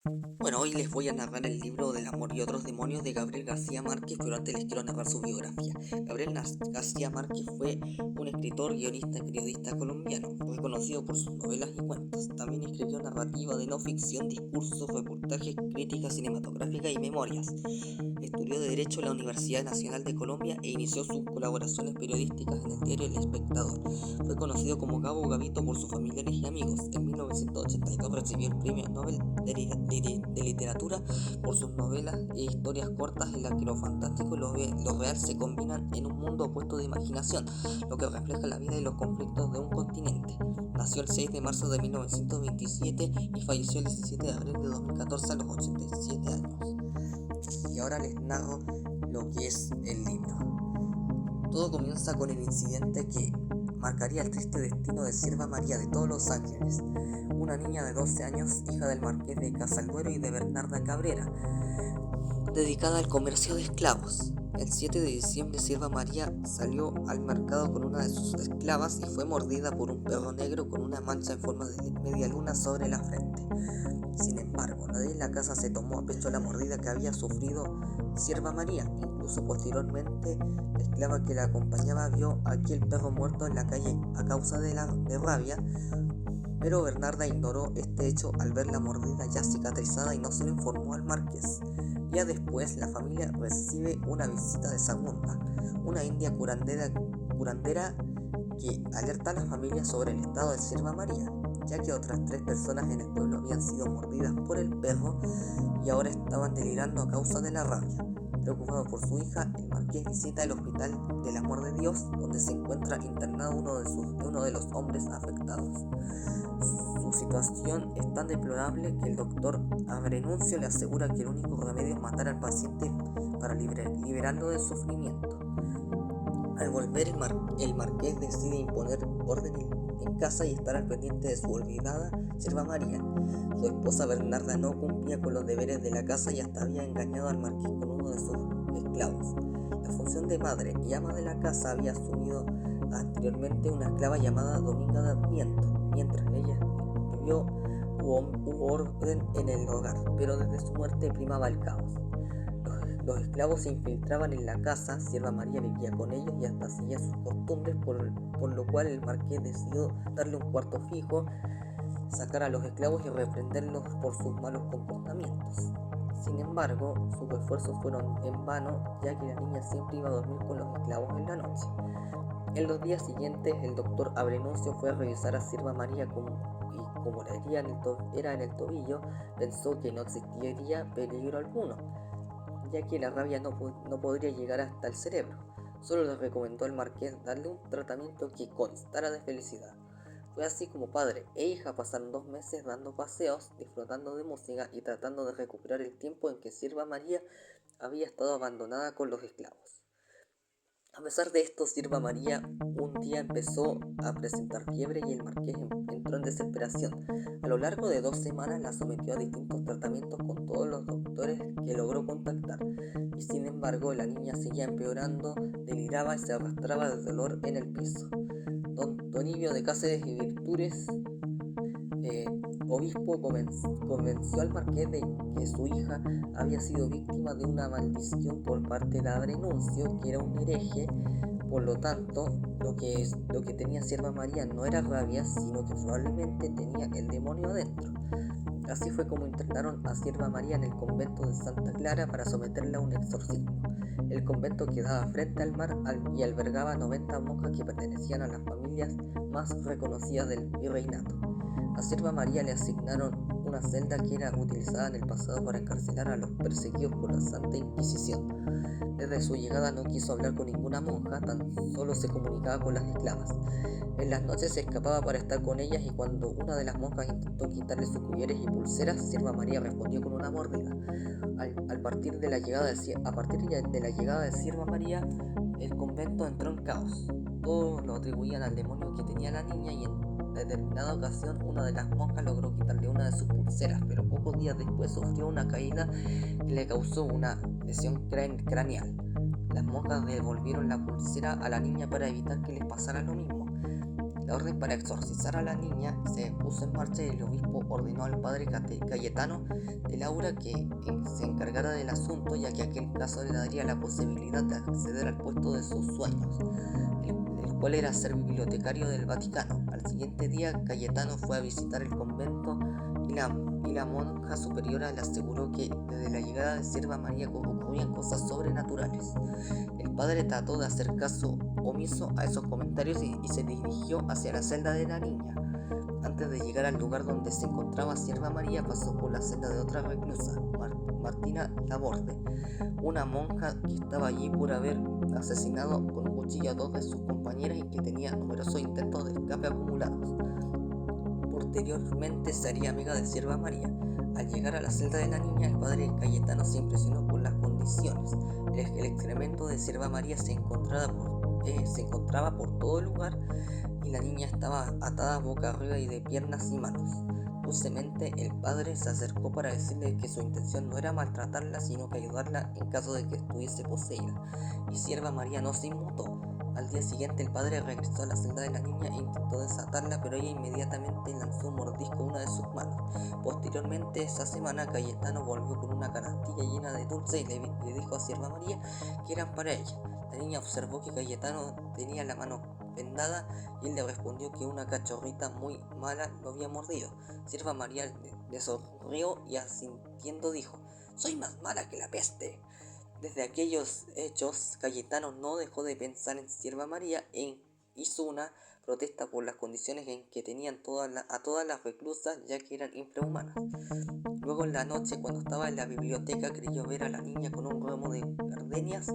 Bueno, hoy les voy a narrar el libro del amor y otros demonios de Gabriel García Márquez, pero antes les quiero narrar su biografía. García Márquez fue un escritor, guionista y periodista colombiano, reconocido por sus novelas y cuentos. También escribió narrativa de no ficción, discursos, reportajes, crítica cinematográfica y memorias. Estudió Derecho en la Universidad Nacional de Colombia e inició sus colaboraciones periodísticas en el diario El Espectador. Fue conocido como Gabo Gavito por sus familiares y amigos. En 1982 recibió el Premio Nobel de Literatura por sus novelas e historias cortas en las que lo fantástico y lo real se combinan en un mundo opuesto de imaginación, lo que refleja la vida y los conflictos de un continente. Nació el 6 de marzo de 1927 y falleció el 17 de abril de 2014 a los 87 años. Y ahora les narro lo que es el libro. Todo comienza con el incidente que marcaría el triste destino de Sierva María de todos los Ángeles, una niña de 12 años, hija del marqués de Casalduero y de Bernarda Cabrera, dedicada al comercio de esclavos. El 7 de diciembre Sierva María salió al mercado con una de sus esclavas y fue mordida por un perro negro con una mancha en forma de media luna sobre la frente. Sin embargo, nadie en la casa se tomó a pecho la mordida que había sufrido Sierva María. Incluso posteriormente, la esclava que la acompañaba vio a aquel perro muerto en la calle a causa de rabia, pero Bernarda ignoró este hecho al ver la mordida ya cicatrizada y no se lo informó al marqués. Ya después, la familia recibe una visita de Sagunda, una india curandera que alerta a la familia sobre el estado de Sierva María, ya que otras 3 personas en el pueblo habían sido mordidas por el perro y ahora estaban delirando a causa de la rabia. Preocupado por su hija, el marqués visita el hospital del Amor de Dios, donde se encuentra internado uno de los hombres afectados. Su situación es tan deplorable que el doctor Abrenuncio le asegura que el único remedio es matar al paciente para liberarlo del sufrimiento. Al volver, el marqués decide imponer orden en casa y estar al pendiente de su olvidada Sierva María. Su esposa Bernarda no cumplía con los deberes de la casa y hasta había engañado al marqués con uno de sus esclavos. La función de madre y ama de la casa había asumido anteriormente una esclava llamada Dominga de Adviento. Mientras ella vivió, hubo orden en el hogar, pero desde su muerte primaba el caos. Los esclavos se infiltraban en la casa, Sierva María vivía con ellos y hasta seguía sus costumbres, por lo cual el marqués decidió darle un cuarto fijo, sacar a los esclavos y reprenderlos por sus malos comportamientos. Sin embargo, sus esfuerzos fueron en vano, ya que la niña siempre iba a dormir con los esclavos en la noche. En los días siguientes, el doctor Abrenuncio fue a revisar a Sierva María y como la herida era en el tobillo, pensó que no existiría peligro alguno, ya que la rabia no podría llegar hasta el cerebro. Solo le recomendó al marqués darle un tratamiento que constara de felicidad. Fue así como padre e hija pasaron 2 meses dando paseos, disfrutando de música y tratando de recuperar el tiempo en que Sierva María había estado abandonada con los esclavos. A pesar de esto, Sierva María un día empezó a presentar fiebre y el marqués entró en desesperación. A lo largo de 2 semanas la sometió a distintos tratamientos con todos los doctores que logró contactar. Y sin embargo, la niña seguía empeorando, deliraba y se arrastraba de dolor en el piso. Don Toribio de Cáceres y Virtudes, obispo, convenció al marqués de que su hija había sido víctima de una maldición por parte de Abrenuncio, que era un hereje. Por lo tanto, lo que tenía Sierva María no era rabia, sino que probablemente tenía el demonio adentro. Así fue como internaron a Sierva María en el convento de Santa Clara para someterla a un exorcismo. El convento quedaba frente al mar y albergaba 90 monjas que pertenecían a las familias más reconocidas del virreinato. A Sierva María le asignaron una celda que era utilizada en el pasado para encarcelar a los perseguidos por la Santa Inquisición. Desde su llegada no quiso hablar con ninguna monja, tan solo se comunicaba con las esclavas. En las noches se escapaba para estar con ellas y cuando una de las monjas intentó quitarle sus collares y pulseras, Sierva María respondió con una mordida. A partir de la llegada de Sierva María, el convento entró en caos. Todos lo atribuían al demonio que tenía la niña y en determinada ocasión una de las monjas logró quitarle una de sus pulseras, pero pocos días después sufrió una caída que le causó una lesión craneal. Las monjas devolvieron la pulsera a la niña para evitar que les pasara lo mismo. La orden para exorcizar a la niña se puso en marcha y el obispo ordenó al padre Cayetano de Laura que se encargara del asunto, ya que aquel caso le daría la posibilidad de acceder al puesto de sus sueños, el cual era ser bibliotecario del Vaticano. Al siguiente día, Cayetano fue a visitar el convento y la monja superiora le aseguró que desde la llegada de Sierva María ocurrían cosas sobrenaturales. El padre trató de hacer caso omiso a esos comentarios y se dirigió hacia la celda de la niña. Antes de llegar al lugar donde se encontraba Sierva María, pasó por la celda de otra reclusa, Martina Laborde, una monja que estaba allí por haber asesinado con un cuchillo a dos de sus compañeras y que tenía numerosos intentos de escape acumulados. Posteriormente se haría amiga de Sierva María. Al llegar a la celda de la niña, el padre Cayetano se impresionó por las condiciones. El excremento de Sierva María se encontraba por todo el lugar y la niña estaba atada boca arriba y de piernas y manos. Dulcemente el padre se acercó para decirle que su intención no era maltratarla, sino que ayudarla en caso de que estuviese poseída, y Sierva María no se inmutó. Al día siguiente el padre regresó a la celda de la niña e intentó desatarla, pero ella inmediatamente lanzó un mordisco a una de sus manos. Posteriormente esa semana Cayetano volvió con una canastilla llena de dulces y le dijo a Sierva María que eran para ella. La niña observó que Cayetano tenía la mano vendada y él le respondió que una cachorrita muy mala lo había mordido. Sierva María le sonrió y asintiendo dijo: «Soy más mala que la peste». Desde aquellos hechos, Cayetano no dejó de pensar en Sierva María e hizo una protesta por las condiciones en que tenían a todas las reclusas, ya que eran infrahumanas. Luego en la noche, cuando estaba en la biblioteca, creyó ver a la niña con un ramo de gardenias,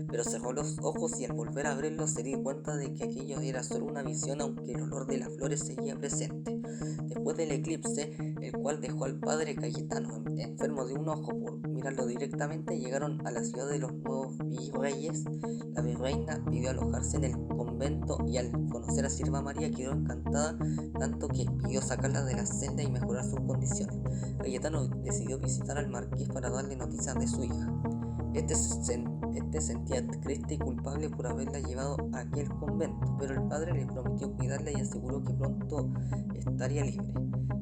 pero cerró los ojos y al volver a abrirlos se dio cuenta de que aquello era solo una visión, aunque el olor de las flores seguía presente. Después del eclipse, el cual dejó al padre Cayetano enfermo de un ojo por mirarlo directamente, llegaron a la ciudad de los nuevos virreyes. La virreina pidió alojarse en el convento y al conocer a Sierva María quedó encantada, tanto que pidió sacarla de la celda y mejorar sus condiciones. Cayetano decidió visitar al marqués para darle noticias de su hija. Este sentía triste y culpable por haberla llevado a aquel convento, pero el padre le prometió cuidarla y aseguró que pronto estaría libre.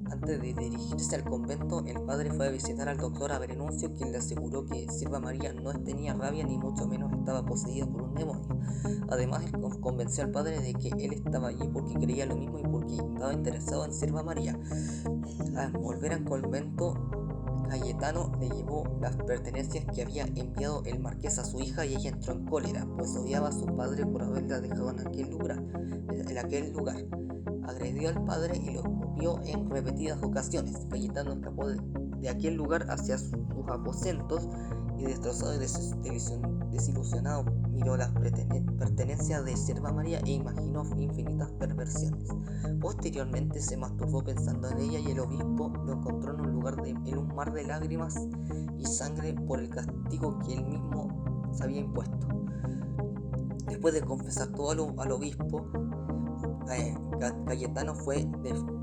Antes de dirigirse al convento, el padre fue a visitar al doctor Abrenuncio, quien le aseguró que Sierva María no tenía rabia ni mucho menos estaba poseída por un demonio. Además, él convenció al padre de que él estaba allí porque creía lo mismo y porque estaba interesado en Sierva María. Al volver al convento, Cayetano le llevó las pertenencias que había enviado el marqués a su hija y ella entró en cólera, pues odiaba a su padre por haberla dejado en aquel lugar. Agredió al padre y lo escupió en repetidas ocasiones. Cayetano escapó de aquel lugar hacia sus aposentos y destrozado y desilusionado miró las pertenencias de Sierva María e imaginó infinitas perversiones. Posteriormente se masturbó pensando en ella y el obispo lo encontró en un mar de lágrimas y sangre por el castigo que él mismo se había impuesto. Después de confesar todo al obispo, Cayetano fue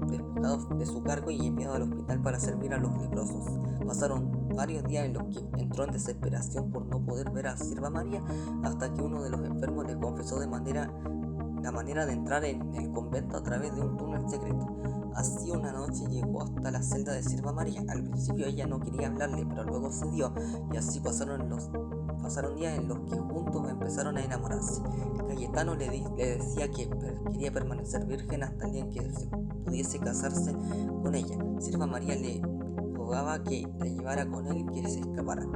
despojado de su cargo y enviado al hospital para servir a los leprosos. Pasaron varios días en los que entró en desesperación por no poder ver a Sierva María, hasta que uno de los enfermos le confesó la manera de entrar en el convento a través de un túnel secreto. Así una noche llegó hasta la celda de Sierva María. Al principio ella no quería hablarle, pero luego cedió, y así pasaron días en los que juntos empezaron a enamorarse. Cayetano le decía que quería permanecer virgen hasta el día en que se pudiese casarse con ella. Sierva María le rogaba que la llevara con él y que se escaparan,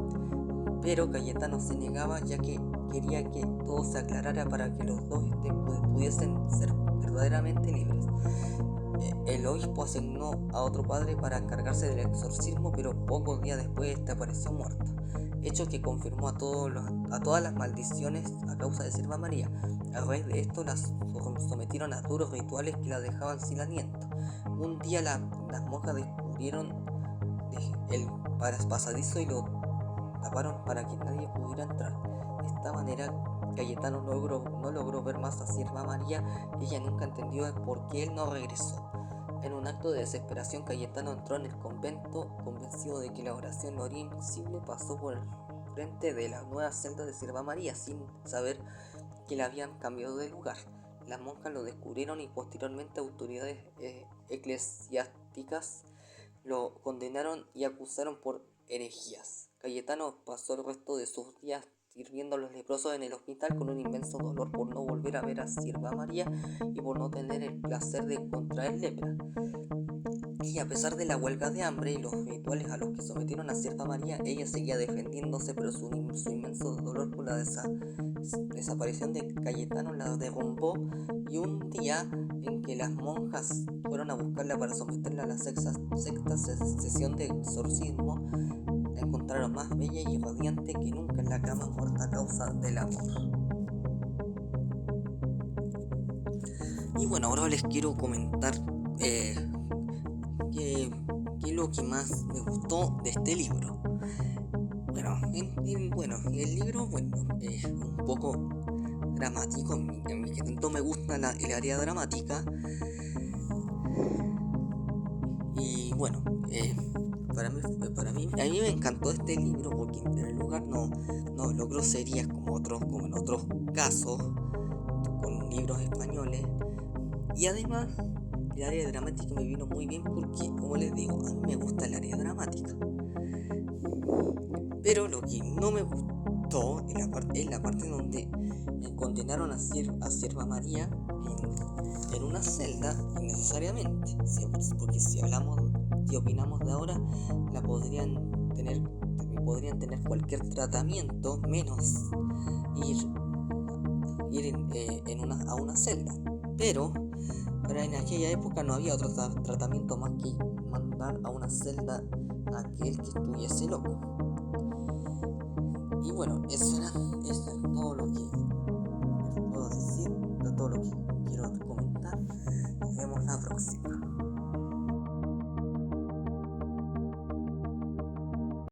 pero Cayetano se negaba, ya que quería que todo se aclarara para que los dos pudiesen ser verdaderamente libres. El obispo asignó a otro padre para encargarse del exorcismo, pero pocos días después este apareció muerto, hecho que confirmó a todas las maldiciones a causa de Sierva María. A raíz de esto las sometieron a duros rituales que la dejaban sin aliento. Un día las monjas descubrieron el pasadizo y lo taparon para que nadie pudiera entrar. De esta manera Cayetano no logró ver más a Sierva María y ella nunca entendió el por qué él no regresó. En un acto de desesperación, Cayetano entró en el convento, convencido de que la oración lo haría invisible. Pasó por el frente de la nueva celda de Sierva María sin saber que la habían cambiado de lugar. las monjas lo descubrieron y posteriormente autoridades eclesiásticas lo condenaron y acusaron por herejías. Cayetano pasó el resto de sus días sirviendo a los leprosos en el hospital con un inmenso dolor por no volver a ver a Sierva María y por no tener el placer de contraer lepra. Y a pesar de la huelga de hambre y los rituales a los que sometieron a Sierva María, ella seguía defendiéndose, pero su inmenso dolor por la desaparición de Cayetano la derrumbó, y un día en que las monjas fueron a buscarla para someterla a la sexta sesión de exorcismo, la encontraron más bella y radiante que nunca en la cama, muerta a causa del amor. Y bueno, ahora les quiero comentar qué es lo que más me gustó de este libro. Bueno, el libro es un poco dramático, a mí que tanto me gusta el área dramática. Y bueno, a mí me encantó este libro porque en primer lugar no logró series como en otros casos con libros españoles, y además el área dramática me vino muy bien porque, como les digo, a mí me gusta el área dramática. Pero lo que no me gustó es la parte donde condenaron a Sierva María en una celda innecesariamente, porque si opinamos de ahora, podrían tener cualquier tratamiento menos ir a una celda. Pero en aquella época no había otro tratamiento más que mandar a una celda a aquel que estuviese loco. Y bueno, eso es todo lo que puedo decir, todo lo que quiero comentar. Nos vemos la próxima.